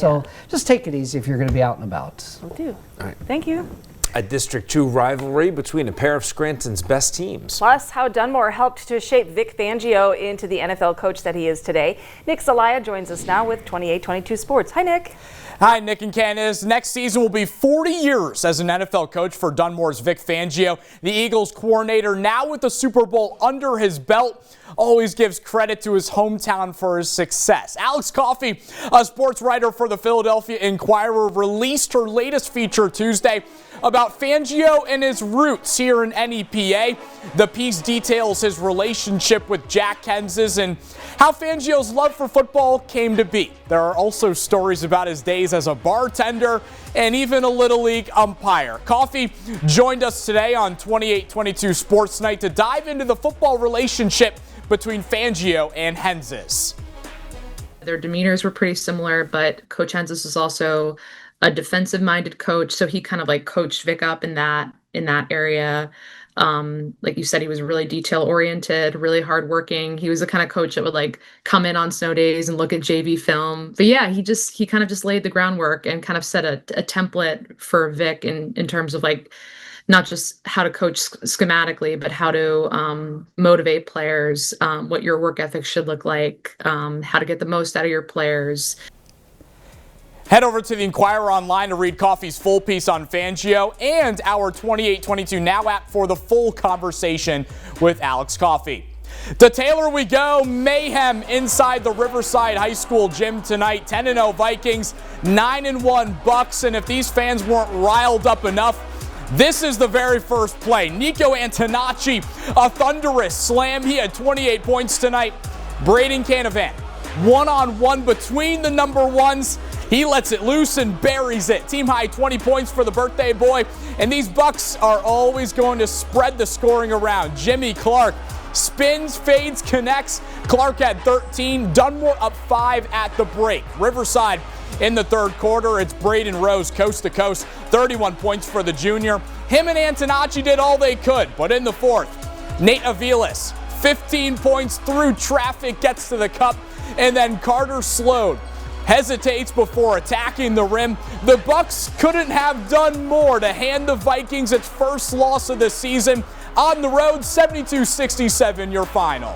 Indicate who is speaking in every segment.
Speaker 1: So just take it easy if you're going to be out and about.
Speaker 2: Will do.
Speaker 3: All right.
Speaker 2: Thank you.
Speaker 3: A District 2 rivalry between a pair of Scranton's best teams.
Speaker 2: Plus, how Dunmore helped to shape Vic Fangio into the NFL coach that he is today. Nick Zelaya joins us now with 28-22 Sports. Hi, Nick.
Speaker 4: Hi, Nick and Candace. Next season will be 40 years as an NFL coach for Dunmore's Vic Fangio. The Eagles coordinator, now with the Super Bowl under his belt, always gives credit to his hometown for his success. Alex Coffey, a sports writer for the Philadelphia Inquirer, released her latest feature Tuesday about Fangio and his roots here in NEPA. The piece details his relationship with Jack HENZES and how Fangio's love for football came to be. There are also stories about his days as a bartender and even a Little League umpire. Coffey joined us today on 28-22 Sports Night to dive into the football relationship between Fangio and HENZES.
Speaker 5: Their demeanors were pretty similar, but Coach HENZES was also a defensive-minded coach, so he kind of like coached Vic up in that area. Like you said, he was really detail-oriented, really hardworking. He was the kind of coach that would like come in on snow days and look at JV film. But yeah, he kind of just laid the groundwork and kind of set a template for Vic in terms of like not just how to coach schematically, but how to motivate players, what your work ethic should look like, how to get the most out of your players.
Speaker 4: Head over to the Inquirer online to read Coffey's full piece on Fangio and our 28-22 Now app for the full conversation with Alex Coffey. To Taylor we go. Mayhem inside the Riverside High School gym tonight. 10-0 Vikings, 9-1 Bucks, and if these fans weren't riled up enough, this is the very first play. Nico Antonacci, a thunderous slam. He had 28 points tonight. Braden Canavan, one-on-one between the number ones. He lets it loose and buries it. Team high 20 points for the birthday boy. And these Bucks are always going to spread the scoring around. Jimmy Clark spins, fades, connects. Clark had 13. Dunmore up 5 at the break. Riverside in the third quarter. It's Braden Rose coast to coast. 31 points for the junior. Him and Antonacci did all they could. But in the fourth, Nate Aviles, 15 points through traffic, gets to the cup. And then Carter Slode hesitates before attacking the rim. The Bucks couldn't have done more to hand the Vikings its first loss of the season. On the road, 72-67 your final.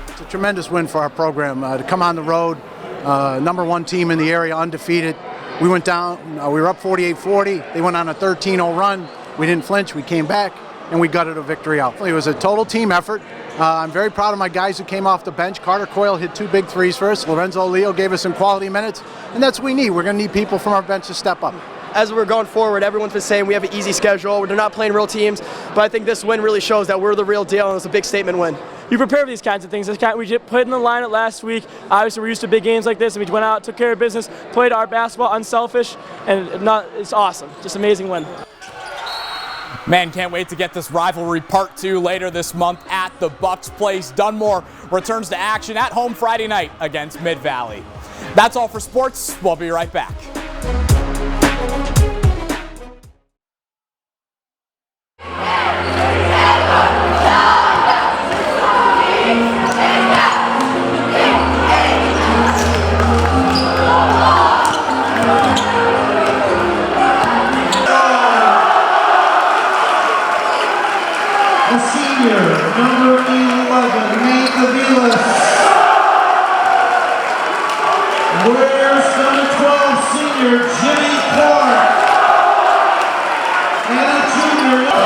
Speaker 6: It's a tremendous win for our program to come on the road. Number one team in the area, undefeated. We went down, we were up 48-40. They went on a 13-0 run. We didn't flinch, we came back, and we gutted a victory out. It was a total team effort. I'm very proud of my guys who came off the bench. Carter Coyle hit 2 big threes for us. Lorenzo Leo gave us some quality minutes, and that's what we need. We're going to need people from our bench to step up.
Speaker 7: As we're going forward, everyone's been saying we have an easy schedule. They're not playing real teams, but I think this win really shows that we're the real deal, and it's a big statement win.
Speaker 8: You prepare for these kinds of things. We just put in the lineup last week. Obviously, we're used to big games like this, and we went out, took care of business, played our basketball unselfish, and it's awesome. Just amazing win.
Speaker 4: Man, can't wait to get this rivalry part 2 later this month at the Bucks Place. Dunmore returns to action at home Friday night against Mid-Valley. That's all for sports. We'll be right back.
Speaker 9: Number 11, Nate Aviles. Wears number 12, senior Jimmy Clark. And a junior.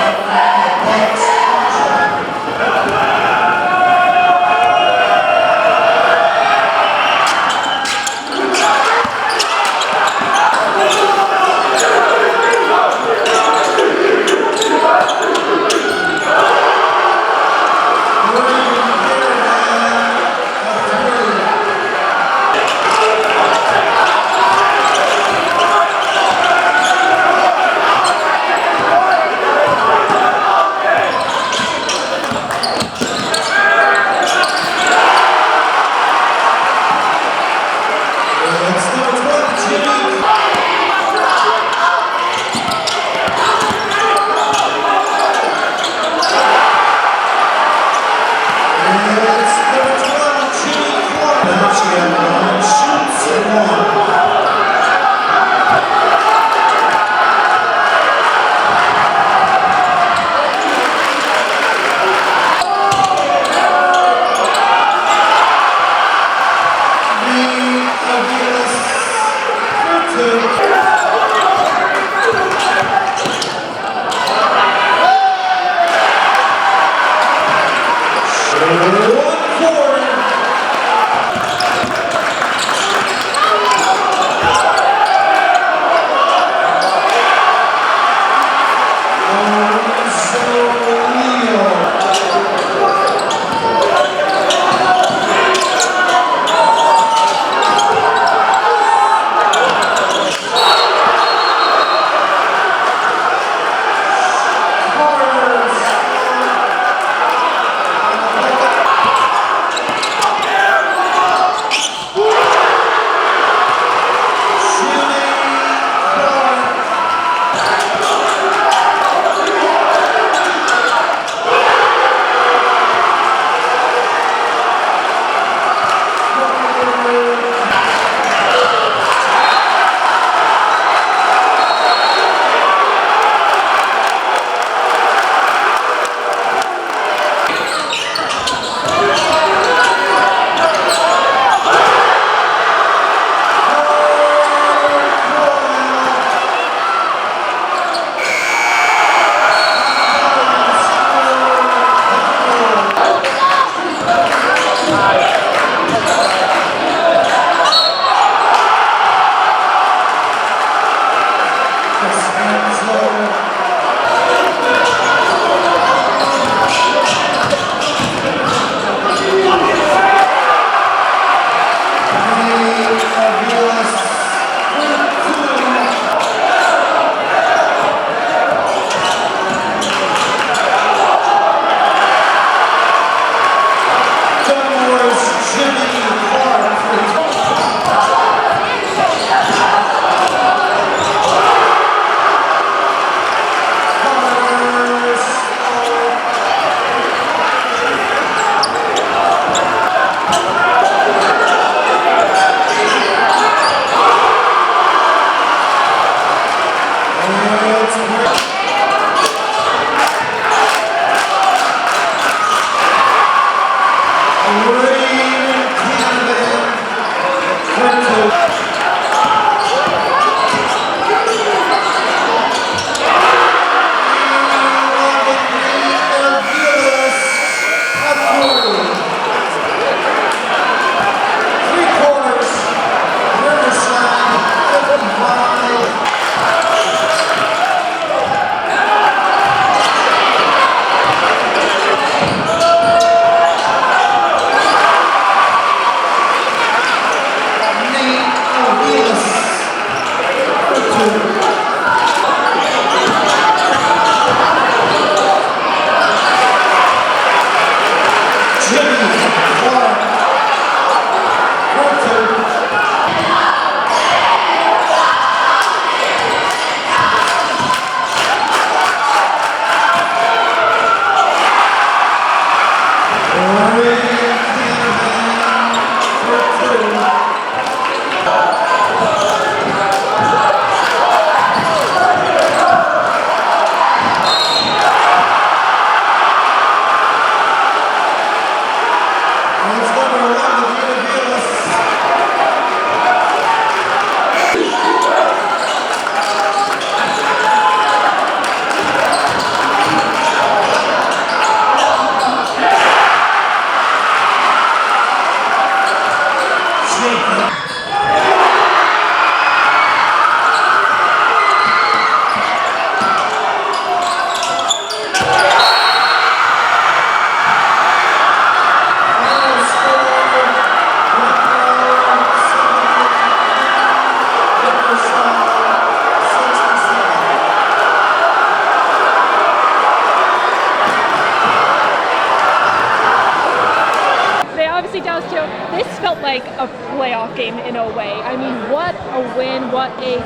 Speaker 10: This felt like a playoff game in a way. I mean, what a win, what a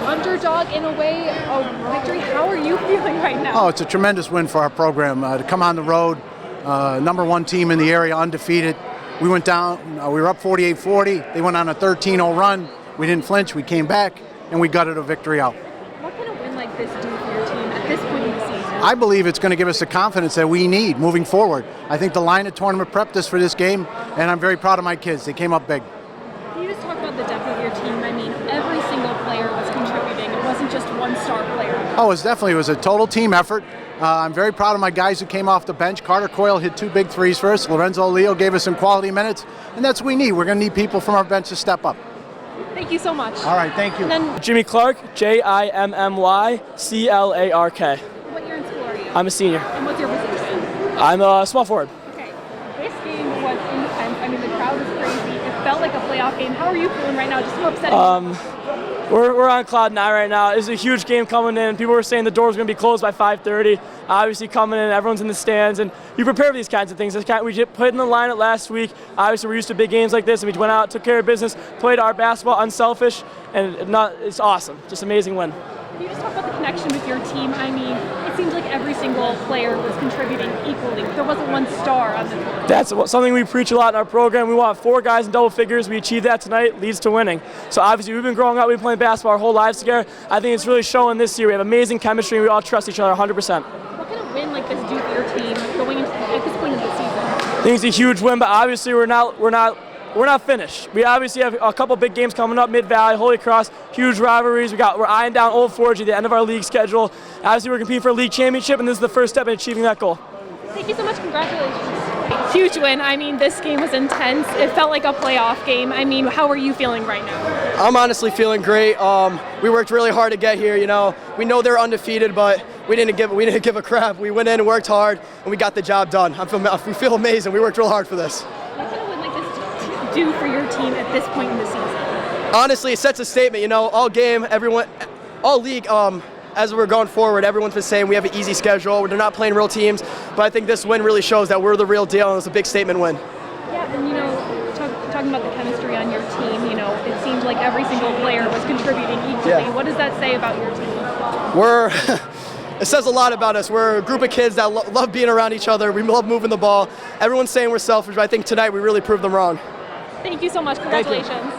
Speaker 10: underdog in a way, a victory. How are you feeling right now?
Speaker 6: Oh, it's a tremendous win for our program. To come on the road, #1 team in the area, undefeated. We went down, we were up 48-40. They went on a 13-0 run. We didn't flinch, we came back, and we gutted a victory out.
Speaker 10: What can a win like this do for your team at this point in the season?
Speaker 6: I believe it's going to give us the confidence that we need moving forward. I think the line of tournament prepped us for this game, and I'm very proud of my kids. They came up big.
Speaker 10: Can you just talk about the depth of your team? I mean, every single player was contributing. It wasn't just one star player.
Speaker 6: Oh, it was a total team effort. I'm very proud of my guys who came off the bench. Carter Coyle hit 2 big threes for us. Lorenzo Leo gave us some quality minutes, and that's what we need. We're going to need people from our bench to step up.
Speaker 10: Thank you so much.
Speaker 6: All right, thank you.
Speaker 10: And then,
Speaker 8: Jimmy Clark, JIMMY CLARK.
Speaker 10: what year in school are you?
Speaker 8: I'm a senior.
Speaker 10: And what's your position?
Speaker 8: I'm a small forward.
Speaker 10: Okay. This game was intense. I mean, the crowd was crazy. It felt like a playoff game. How are you feeling right now? Just how upsetting.
Speaker 8: We're on cloud 9 right now. It's a huge game coming in. People were saying the doors were going to be closed by 5:30. Obviously coming in, everyone's in the stands, and you prepare for these kinds of things. We just put in the lineup last week. Obviously, we're used to big games like this, and we went out, took care of business, played our basketball unselfish, and it's awesome. Just amazing win.
Speaker 10: Can you just talk about the connection with your team? I mean, it seems like every single player was contributing equally. There wasn't one star on the court.
Speaker 8: That's something we preach a lot in our program. We want 4 guys in double figures. We achieved that tonight, leads to winning. So obviously we've been growing up, we've been playing basketball our whole lives together. I think it's really showing this year. We have amazing chemistry and we all trust each other 100%.
Speaker 10: What can a win like this do for your team going into at this point in the season?
Speaker 8: I think it's a huge win, but obviously we're not finished. We obviously have a couple big games coming up, Mid-Valley, Holy Cross, huge rivalries. We're eyeing down Old Forge at the end of our league schedule. Obviously we're competing for a league championship, and this is the first step in achieving that goal.
Speaker 10: Thank you so much. Congratulations. Huge win. I mean, this game was intense. It felt like a playoff game. I mean, how are you feeling right now?
Speaker 7: I'm honestly feeling great. We worked really hard to get here. You know, we know they're undefeated, but we didn't give a crap. We went in and worked hard, and we got the job done. We feel amazing. We worked real hard for this.
Speaker 10: What can a win like this do for your team at this point in the season?
Speaker 7: Honestly, it sets a statement. You know, all game, everyone, all league. As we're going forward, everyone's been saying we have an easy schedule. They're not playing real teams, but I think this win really shows that we're the real deal, and it's a big statement win.
Speaker 10: Yeah, and you know, talking about the chemistry on your team, you know, it seems like every single player was contributing equally.
Speaker 7: Yeah.
Speaker 10: What does that say about your team?
Speaker 7: It says a lot about us. We're a group of kids that love being around each other. We love moving the ball. Everyone's saying we're selfish, but I think tonight we really proved them wrong.
Speaker 10: Thank you so much. Congratulations.